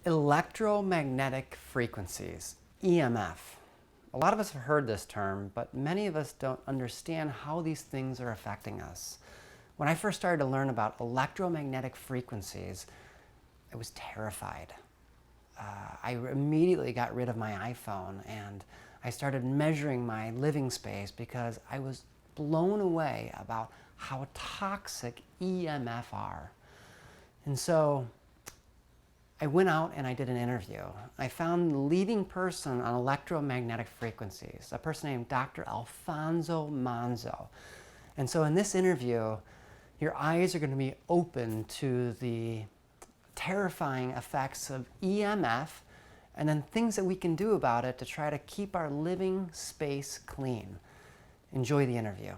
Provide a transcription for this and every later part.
Electromagnetic frequencies, EMF. A lot of us have heard this term, but many of us don't understand how these things are affecting us. When I first started to learn about electromagnetic frequencies, I was terrified. I immediately got rid of my iPhone and I started measuring my living space because I was blown away about how toxic EMF are. And so I went out and I did an interview. I found the leading person on electromagnetic frequencies, a person named Dr. Alfonso Manzo. And so in this interview, your eyes are going to be open to the terrifying effects of EMF and then things that we can do about it to try to keep our living space clean. Enjoy the interview.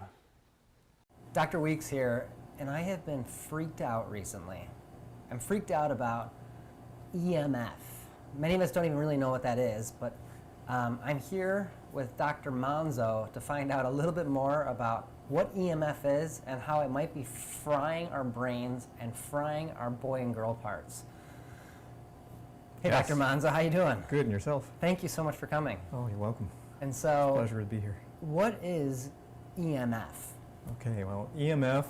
Dr. Weeks here, and I have been freaked out recently. I'm freaked out about EMF. Many of us don't even really know what that is, but I'm here with Dr. Manzo to find out a little bit more about what EMF is and how it might be frying our brains and frying our boy and girl parts. Hey, yes. Dr. Manzo, how you doing? Good, and yourself? Thank you so much for coming. Oh, you're welcome. And so, it's a pleasure to be here. What is EMF? Okay, well, EMF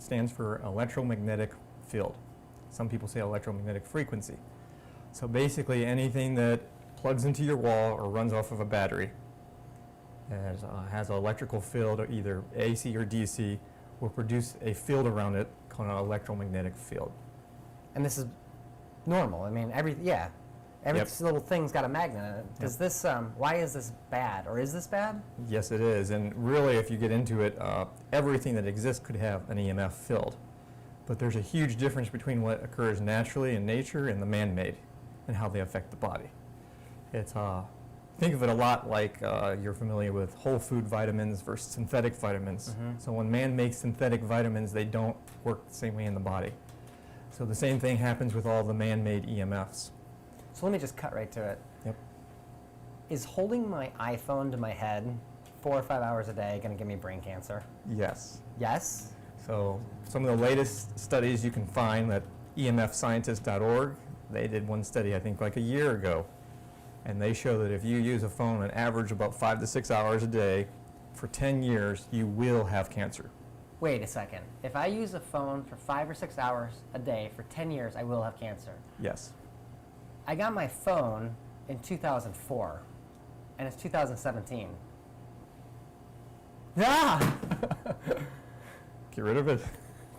stands for electromagnetic field. Some people say electromagnetic frequency. So basically anything that plugs into your wall or runs off of a battery and has an electrical field, or either AC or DC, will produce a field around it called an electromagnetic field. And this is normal. I mean, every Yep. little thing's got a magnet in it. Does this, why is this bad, or is this bad? Yes, it is. And really, if you get into it, everything that exists could have an EMF field. But there's a huge difference between what occurs naturally in nature and the man-made, and how they affect the body. It's think of it a lot like you're familiar with whole food vitamins versus synthetic vitamins. Mm-hmm. So when man makes synthetic vitamins, they don't work the same way in the body. So the same thing happens with all the man-made EMFs. So let me just cut right to it. Yep. Is holding my iPhone to my head 4 or 5 hours a day going to give me brain cancer? Yes. Yes? So some of the latest studies you can find at emfscientist.org, they did one study I think like a year ago, and they show that if you use a phone on average about 5 to 6 hours a day for 10 years, you will have cancer. Wait a second. If I use a phone for 5 or 6 hours a day for 10 years, I will have cancer? Yes. I got my phone in 2004, and it's 2017. Ah! Get rid of it.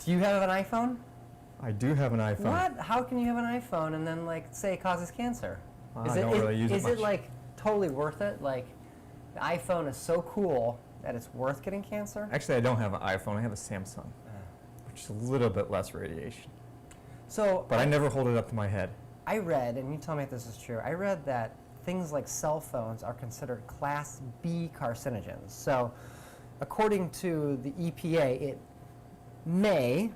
Do you have an iPhone? I do have an iPhone. What? How can you have an iPhone and then, like, say it causes cancer? I don't really use it much. Is it, like, totally worth it? Like, the iPhone is so cool that it's worth getting cancer? Actually, I don't have an iPhone. I have a Samsung, which is a little bit less radiation. So, but I never hold it up to my head. I read, and you tell me if this is true, I read that things like cell phones are considered Class B carcinogens. So, according to the EPA, it may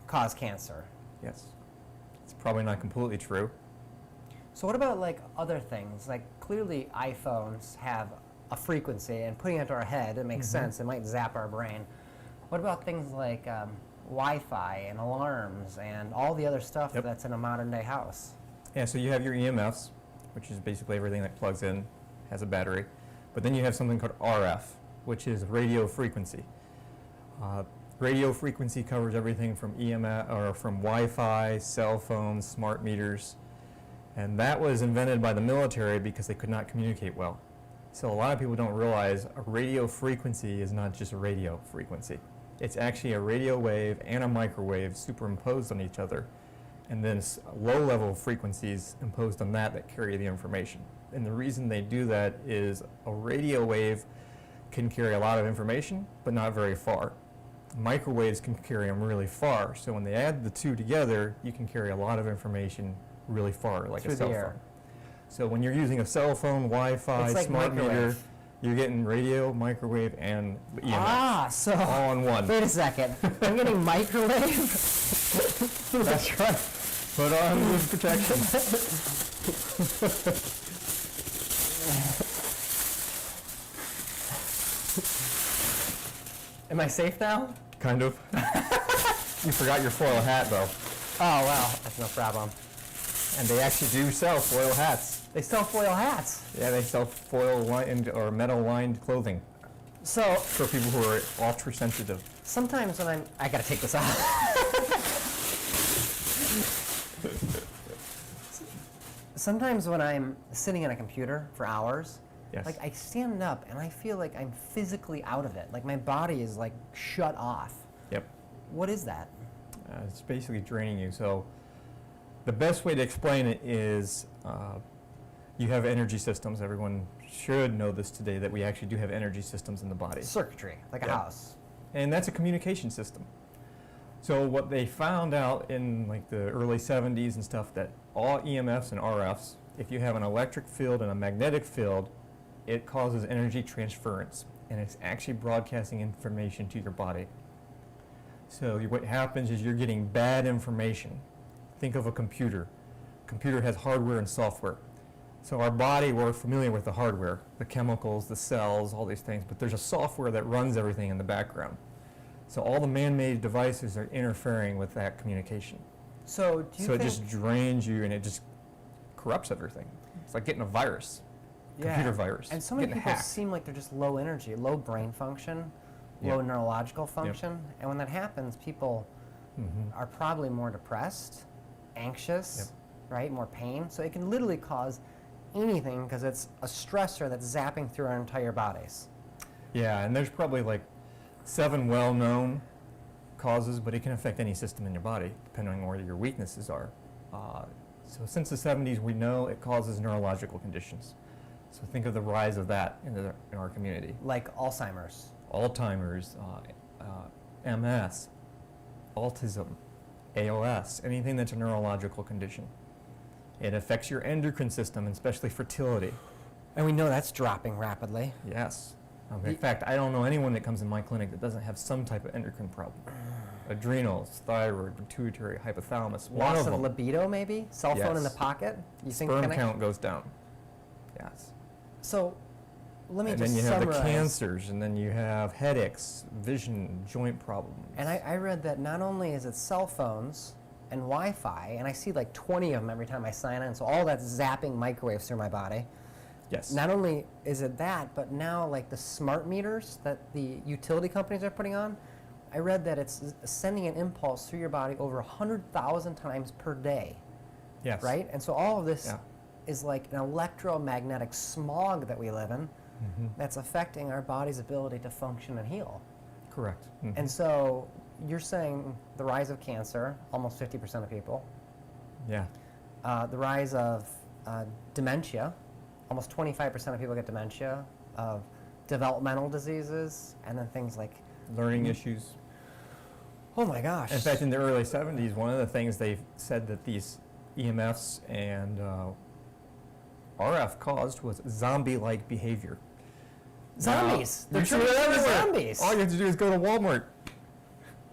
cause cancer. Yes. It's probably not completely true. So what about like other things? Like clearly iPhones have a frequency, and putting it to our head, it makes sense. It might zap our brain. What about things like Wi-Fi and alarms and all the other stuff that's in a modern day house? Yeah, so you have your EMFs, which is basically everything that plugs in, has a battery. But then you have something called RF, which is radio frequency. Radio frequency covers everything from EMF, or from Wi-Fi, cell phones, smart meters. And that was invented by the military because they could not communicate well. So a lot of people don't realize a radio frequency is not just a radio frequency. It's actually a radio wave and a microwave superimposed on each other, and then low-level frequencies imposed on that carry the information. And the reason they do that is a radio wave can carry a lot of information, but not very far. Microwaves can carry them really far, so when they add the two together, you can carry a lot of information really far, like a cell phone. So when you're using a cell phone, Wi-Fi, like smart meter, you're getting radio, microwave, and EMF. Ah, so all in one. Wait a second. I'm getting microwave? That's right. Put on roof protection. Am I safe now? Kind of. You forgot your foil hat, though. Oh, well, that's no problem. And they actually do sell foil hats. They sell foil hats. Yeah, they sell foil lined or metal lined clothing So for people who are ultra sensitive. sometimes when I gotta take this off. Sometimes when I'm sitting at a computer for hours, Yes. like I stand up and I feel like I'm physically out of it. Like my body is like shut off. Yep. What is that? It's basically draining you. So the best way to explain it is you have energy systems. Everyone should know this today, that we actually do have energy systems in the body. Circuitry, like a Yeah. house. And that's a communication system. So what they found out in like the early 70s and stuff, that all EMFs and RFs, if you have an electric field and a magnetic field, it causes energy transference, and it's actually broadcasting information to your body. So what happens is you're getting bad information. Think of a computer. Computer has hardware and software. So our body, we're familiar with the hardware, the chemicals, the cells, all these things, but there's a software that runs everything in the background. So all the man-made devices are interfering with that communication. So do you So it think, just drains you and it just corrupts everything. It's like getting a virus, computer virus. And so many getting people hacked. seem like they're just low energy, low brain function, low Yep. neurological function. And when that happens, people Mhm. are probably more depressed, anxious, right? More pain. So it can literally cause anything because it's a stressor that's zapping through our entire bodies. Yeah, and there's probably like 7 well-known causes, but it can affect any system in your body, depending on where your weaknesses are. So since the 70s, we know it causes neurological conditions. So think of the rise of that in our community. Like Alzheimer's. Alzheimer's, MS, autism, ALS, anything that's a neurological condition. It affects your endocrine system, and especially fertility. And we know that's dropping rapidly. Yes. Ye- In fact, I don't know anyone that comes in my clinic that doesn't have some type of endocrine problem. Adrenals, thyroid, pituitary, hypothalamus. One Loss of of them. libido, maybe? Cell phone in the Yes. pocket? You think Sperm connect- count goes down. Yes. So let me And just then you have summarize. the cancers, and then you have headaches, vision, joint problems. And I read that not only is it cell phones and Wi-Fi, and I see like 20 of them every time I sign in, so all that's zapping microwaves through my body. Yes. Not only is it that, but now like the smart meters that the utility companies are putting on, I read that it's sending an impulse through your body over 100,000 times per day, Yes. right? And so all of this Yeah. is like an electromagnetic smog that we live in Mhm. that's affecting our body's ability to function and heal. Correct. Mhm. And so you're saying the rise of cancer, almost 50% of people, Yeah. the rise of dementia, almost 25% of people get dementia, of developmental diseases, and then things like, Learning issues. oh my gosh. In fact, in the early 70s, one of the things they said that these EMFs and RF caused was zombie-like behavior. Zombies! Now, They're you see it turning into everywhere. zombies! All you have to do is go to Walmart.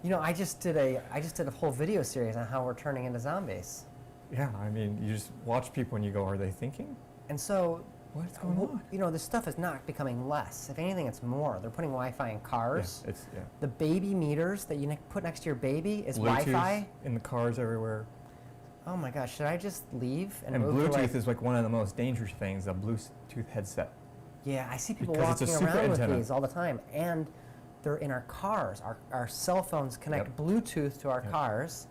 You know, I just did a whole video series on how we're turning into zombies. Yeah, I mean, you just watch people and you go, are they thinking? And so, What's going on? you know, this stuff is not becoming less. If anything, it's more. They're putting Wi-Fi in cars. Yeah. The baby meters that you put next to your baby is Bluetooth Wi-Fi. in the cars everywhere. Oh my gosh, should I just leave And move to Bluetooth like, is like one of the most dangerous things, a Bluetooth headset. Yeah, I see people because it's a walking super around antenna. with these all the time, and they're in our cars. Our cell phones connect Yep. Bluetooth to our Yep. cars.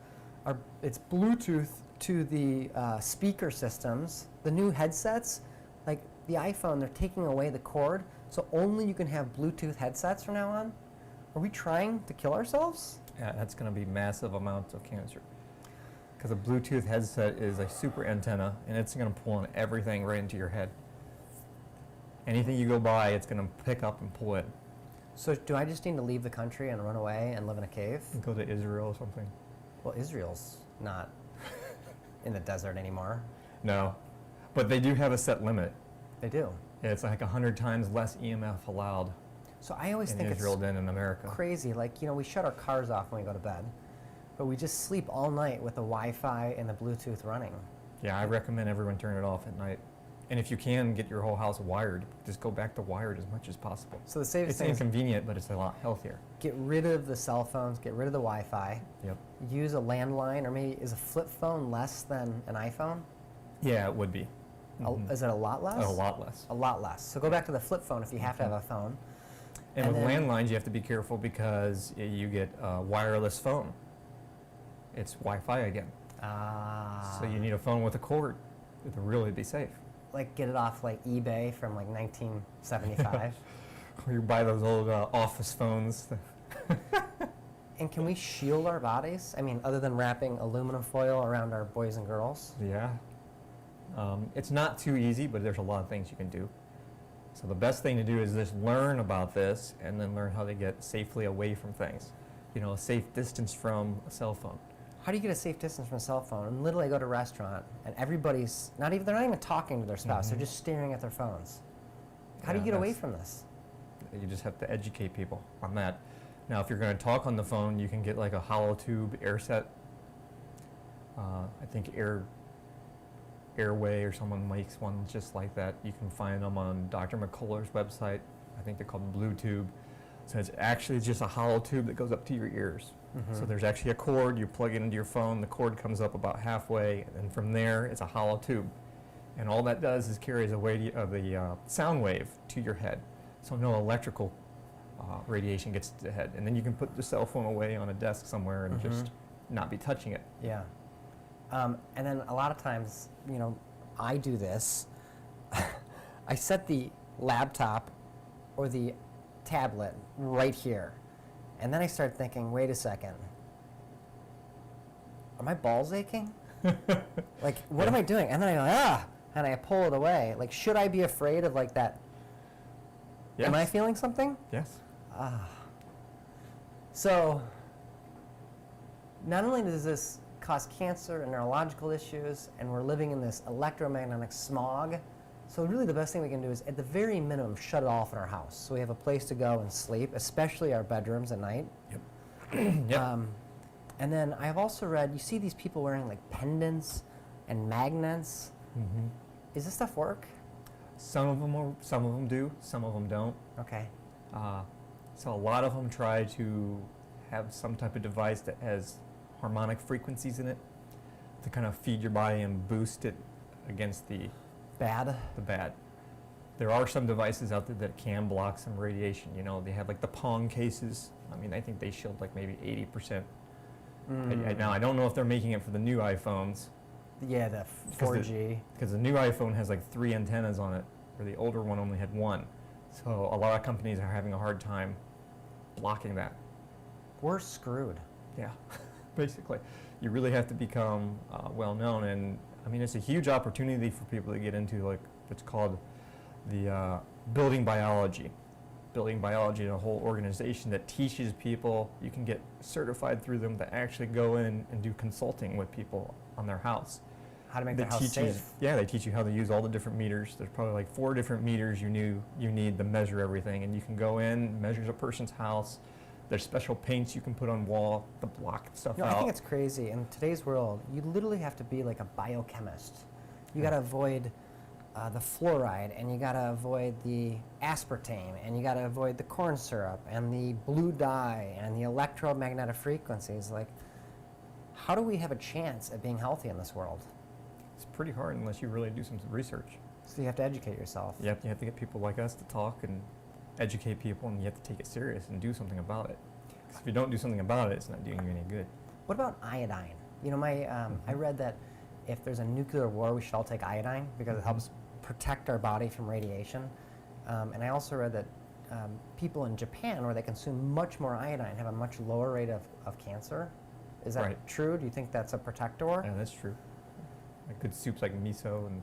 It's Bluetooth to the speaker systems. The new headsets, like the iPhone, they're taking away the cord, so only you can have Bluetooth headsets from now on. Are we trying to kill ourselves? Yeah, that's going to be massive amounts of cancer. Because a Bluetooth headset is a super antenna, and it's going to pull in everything right into your head. Anything you go by, it's going to pick up and pull in. So do I just need to leave the country and run away and live in a cave? And go to Israel or something. Well, Israel's not in the desert anymore. No, but they do have a set limit. They do. It's like 100 times less EMF allowed So I always in think Israel it's than in America. crazy. Like, you know, we shut our cars off when we go to bed, but we just sleep all night with the Wi-Fi and the Bluetooth running. Yeah, I recommend everyone turn it off at night. And if you can get your whole house wired, just go back to wired as much as possible. So the safest It's thing is inconvenient, but it's a lot healthier. get rid of the cell phones, get rid of the Wi-Fi, Yep. use a landline, or maybe is a flip phone less than an iPhone? Yeah, it would be. Is it a lot less? A lot less. A lot less. So go back to the flip phone if you have to have a phone. And with landlines, you have to be careful because you get a wireless phone. It's Wi-Fi again. So you need a phone with a cord to really be safe. Like get it off like eBay from like 1975. Or you buy those old office phones. And can we shield our bodies? I mean, other than wrapping aluminum foil around our boys and girls? Yeah. It's not too easy, but there's a lot of things you can do. So the best thing to do is just learn about this and then learn how to get safely away from things. You know, a safe distance from a cell phone. How do you get a safe distance from a cell phone? And literally, I go to a restaurant and everybody's they're not even talking to their spouse. They're just staring at their phones. How do you get away from this? You just have to educate people on that. Now, if you're going to talk on the phone, you can get like a hollow tube air set. I think Airway or someone makes one just like that. You can find them on Dr. McCullough's website. I think they're called Blue Tube. So it's actually just a hollow tube that goes up to your ears. So there's actually a cord. You plug it into your phone. The cord comes up about halfway, and from there, it's a hollow tube. And all that does is carries a the sound wave to your head. So no electrical radiation gets to the head. And then you can put the cell phone away on a desk somewhere and just not be touching it. Yeah. And then a lot of times, you know, I do this. I set the laptop or the tablet right here. And then I start thinking, wait a second. Are my balls aching? Like, what am I doing? And then I go, and I pull it away. Like, should I be afraid of like that? Yes. Am I feeling something? Yes. So, not only does this cause cancer and neurological issues, and we're living in this electromagnetic smog, so really the best thing we can do is, at the very minimum, shut it off in our house. So we have a place to go and sleep, especially our bedrooms at night. Yep. Yep. And then I've also read, you see these people wearing like pendants and magnets. Mm-hmm. Does this stuff work? Some of them do, some of them don't. Okay. So a lot of them try to have some type of device that has harmonic frequencies in it to kind of feed your body and boost it against the bad. There are some devices out there that can block some radiation. You know, they have like the Pong cases. I mean, I think they shield like maybe 80%. Now, I don't know if they're making it for the new iPhones. Yeah, the 4G. Because the new iPhone has like 3 antennas on it, where the older one only had 1. So a lot of companies are having a hard time blocking that. We're screwed. Yeah, basically. You really have to become well known, and I mean, it's a huge opportunity for people to get into like what's called the building biology. Building biology is a whole organization that teaches people. You can get certified through them to actually go in and do consulting with people on their house. How to make their house safe. Yeah, they teach you how to use all the different meters. There's probably like 4 different meters you need to measure everything, and you can go in, measure a person's house. There's special paints you can put on wall to block stuff out. I think it's crazy. In today's world, you literally have to be like a biochemist. You got to avoid the fluoride, and you got to avoid the aspartame, and you got to avoid the corn syrup, and the blue dye, and the electromagnetic frequencies. Like, how do we have a chance at being healthy in this world? It's pretty hard unless you really do some research. So you have to educate yourself. Yep, you have to get people like us to talk and educate people, and you have to take it serious and do something about it. 'Cause if you don't do something about it, it's not doing you any good. What about iodine? You know, I read that if there's a nuclear war, we should all take iodine because it helps protect our body from radiation. And I also read that people in Japan, where they consume much more iodine, have a much lower rate of cancer. Is that Right. true? Do you think that's a protector? Yeah, that's true. Like good soups like miso and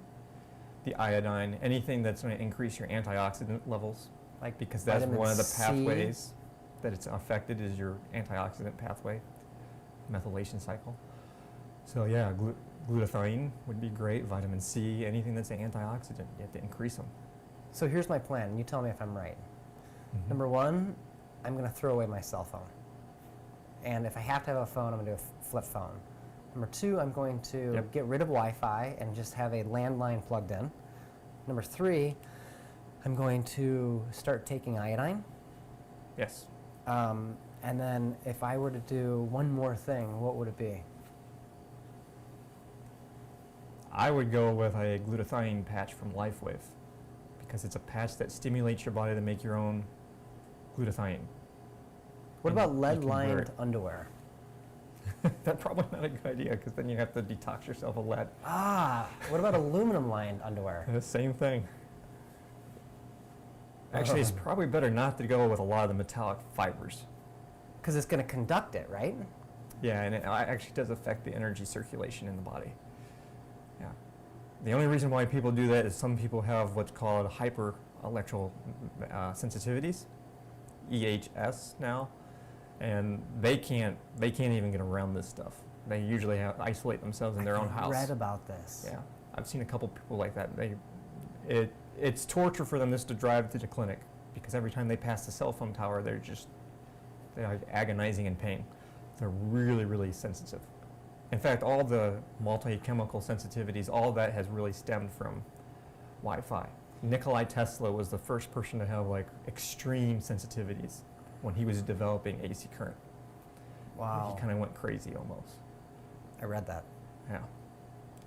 the iodine, anything that's going to increase your antioxidant levels, Like because that's vitamin one of the C? pathways that it's affected is your antioxidant pathway, methylation cycle. So yeah, glutathione would be great, vitamin C, anything that's an antioxidant, you have to increase them. So here's my plan. You tell me if I'm right. Mhm. Number one, I'm going to throw away my cell phone. And if I have to have a phone, I'm going to do a flip phone. Number two, I'm going to get rid of Wi-Fi and just have a landline plugged in. Number three, I'm going to start taking iodine. Yes. And then if I were to do one more thing, what would it be? I would go with a glutathione patch from LifeWave because it's a patch that stimulates your body to make your own glutathione. What And about you can lead-lined wear it. underwear? That's probably not a good idea because then you have to detox yourself of lead. Ah, what about aluminum-lined underwear? The same thing. Actually, it's probably better not to go with a lot of the metallic fibers. Because it's going to conduct it, right? Yeah, and it actually does affect the energy circulation in the body. Yeah. The only reason why people do that is some people have what's called hyper electro sensitivities, EHS now, and they can't even get around this stuff. They usually isolate themselves in their own house. I read about this. Yeah, I've seen a couple people like that. It's torture for them just to drive to the clinic because every time they pass the cell phone tower, they're agonizing in pain. They're really, really sensitive. In fact, all the multi-chemical sensitivities, all of that has really stemmed from Wi-Fi. Nikolai Tesla was the first person to have like extreme sensitivities when he was developing AC current. Wow. He kind of went crazy almost. I read that. Yeah.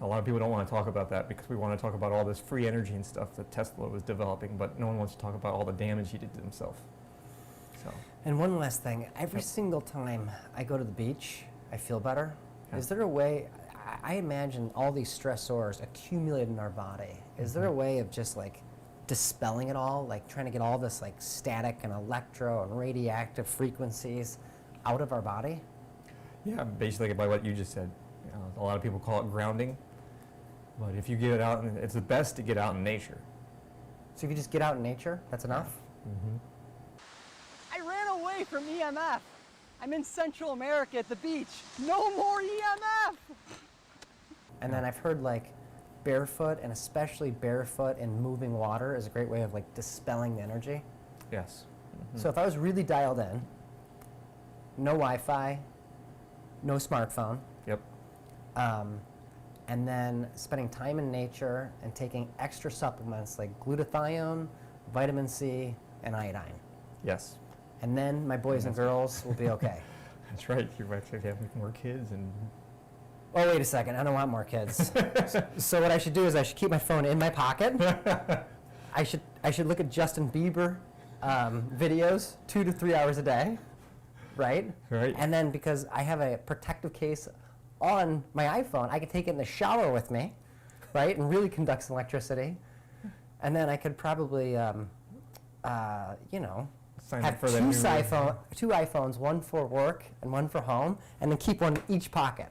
A lot of people don't want to talk about that because we want to talk about all this free energy and stuff that Tesla was developing, but no one wants to talk about all the damage he did to himself. So. And one last thing, every single time I go to the beach, I feel better. Yeah. Is there a way, I imagine all these stressors accumulate in our body. Is there a way of just like dispelling it all, like trying to get all this like static and electro and radioactive frequencies out of our body? Yeah, basically by what you just said. A lot of people call it grounding, but if you get it out, it's the best to get out in nature. So if you just get out in nature, that's enough? Mm-hmm. I ran away from EMF. I'm in Central America at the beach. No more EMF! And then I've heard like barefoot, and especially barefoot in moving water is a great way of like dispelling the energy. Yes. Mm-hmm. So if I was really dialed in, no Wi-Fi, no smartphone, Yep. and then spending time in nature and taking extra supplements like glutathione, vitamin C, and iodine. Yes. And then my boys and girls will be okay. That's right. You actually have more kids and. Oh, wait a second. I don't want more kids. So what I should do is I should keep my phone in my pocket. I should look at Justin Bieber videos 2 to 3 hours a day, right? Right. And then because I have a protective case on my iPhone, I could take it in the shower with me, right? And really conducts electricity. And then I could probably, Sign have up for that two iPhones, one for work and one for home, and then keep one in each pocket.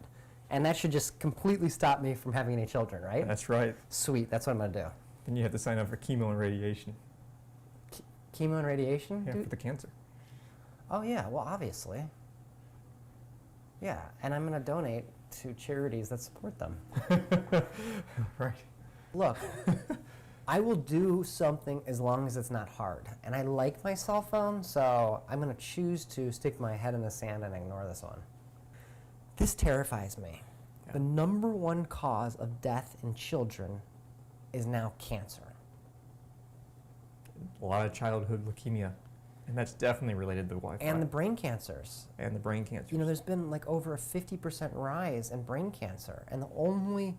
And that should just completely stop me from having any children, right? That's right. Sweet, that's what I'm going to do. Then you have to sign up for chemo and radiation. Chemo and radiation? Yeah, dude? for the cancer. Oh, yeah, well, obviously. Yeah, and I'm going to donate to charities that support them. Right. Look, I will do something as long as it's not hard. And I like my cell phone, so I'm going to choose to stick my head in the sand and ignore this one. This terrifies me. Yeah. The #1 cause of death in children is now cancer. A lot of childhood leukemia, and that's definitely related to Wi-Fi. And the brain cancers. And the brain cancer. You know, there's been like over a 50% rise in brain cancer. And the only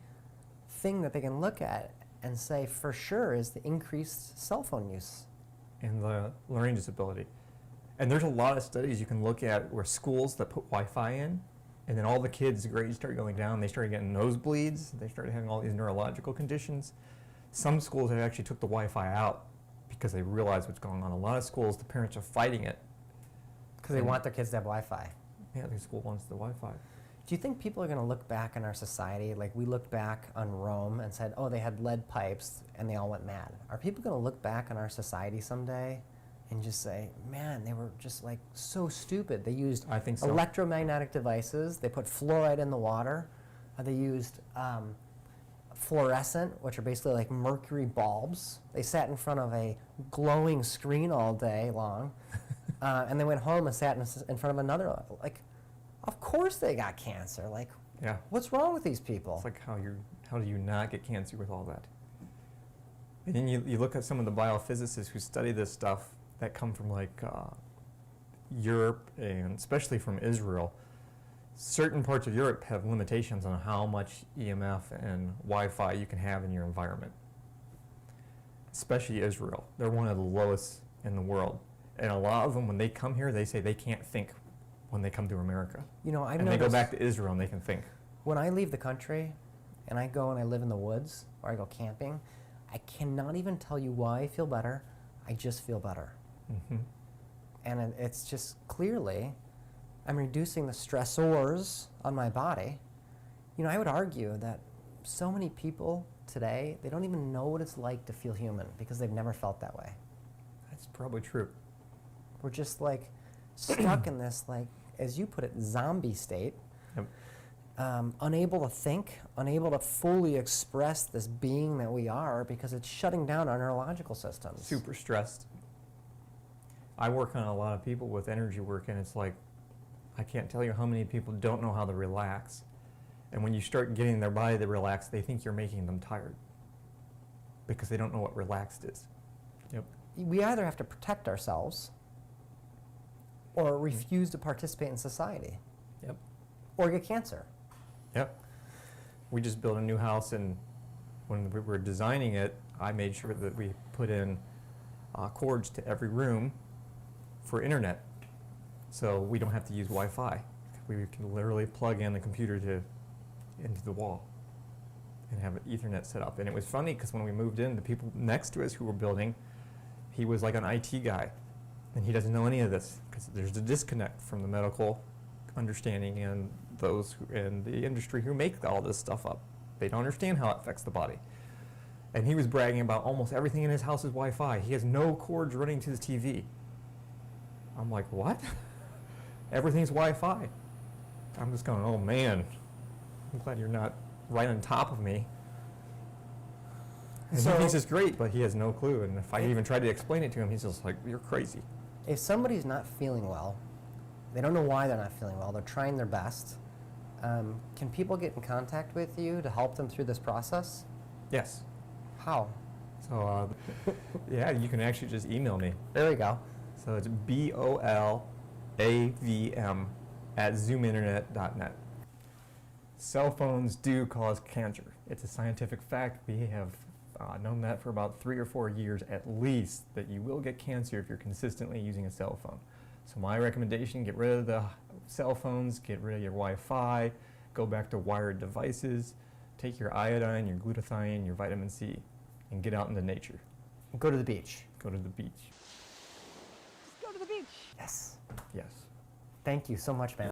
thing that they can look at and say for sure is the increased cell phone use. And the learning disability. And there's a lot of studies you can look at where schools that put Wi-Fi in, and then all the kids' grades started going down. They started getting nosebleeds. They started having all these neurological conditions. Some schools have actually took the Wi-Fi out because they realize what's going on. A lot of schools, the parents are fighting it. Because they want their kids to have Wi-Fi. Yeah, the school wants the Wi-Fi. Do you think people are going to look back in our society, like we looked back on Rome and said, oh, they had lead pipes and they all went mad? Are people going to look back on our society someday and just say, man, they were just like so stupid. They used I think so. electromagnetic devices. They put fluoride in the water. They used fluorescent, which are basically like mercury bulbs. They sat in front of a glowing screen all day long. And they went home and sat in front of another, like, of course they got cancer. Like, Yeah. what's wrong with these people? It's like how do you not get cancer with all that? And then you look at some of the biophysicists who study this stuff that come from like Europe and especially from Israel. certain parts of Europe have limitations on how much EMF and Wi-Fi you can have in your environment. Especially Israel. They're one of the lowest in the world. And a lot of them, when they come here, they say they can't think when they come to America. You know, and they go back to Israel and they can think. When I leave the country and I go and I live in the woods or I go camping, I cannot even tell you why I feel better. I just feel better. Mm-hmm. And it's just clearly, I'm reducing the stressors on my body. You know, I would argue that so many people today, they don't even know what it's like to feel human because they've never felt that way. That's probably true. We're just like stuck in this, like, as you put it, zombie state. Yep. Unable to think, unable to fully express this being that we are because it's shutting down our neurological systems. Super stressed. I work on a lot of people with energy work, and it's like, I can't tell you how many people don't know how to relax. And when you start getting their body to relax, they think you're making them tired because they don't know what relaxed is. Yep. We either have to protect ourselves or refuse to participate in society. Yep. Or get cancer. Yep. We just built a new house, and when we were designing it, I made sure that we put in cords to every room for internet, so we don't have to use Wi-Fi. We can literally plug in the computer into the wall and have an Ethernet set up. And it was funny because when we moved in, the people next to us who were building, he was like an IT guy, and he doesn't know any of this because there's a disconnect from the medical understanding and those in the industry who make all this stuff up. They don't understand how it affects the body. And he was bragging about almost everything in his house is Wi-Fi. He has no cords running to the TV. I'm like, what? Everything's Wi-Fi. I'm just going, oh man, I'm glad you're not right on top of me. And So he thinks it's great, but he has no clue. And if I even tried to explain it to him, he's just like, you're crazy. If somebody's not feeling well, they don't know why they're not feeling well, they're trying their best, can people get in contact with you to help them through this process? Yes. How? So, yeah, you can actually just email me. There we go. So it's BOLAVM@zoominternet.net. Cell phones do cause cancer. It's a scientific fact. We have known that for about 3 or 4 years at least, that you will get cancer if you're consistently using a cell phone. So my recommendation, get rid of the cell phones, get rid of your Wi-Fi, go back to wired devices, take your iodine, your glutathione, your vitamin C, and get out into nature. Go to the beach. Go to the beach. Go to the beach. Yes. Yes. Thank you so much, man.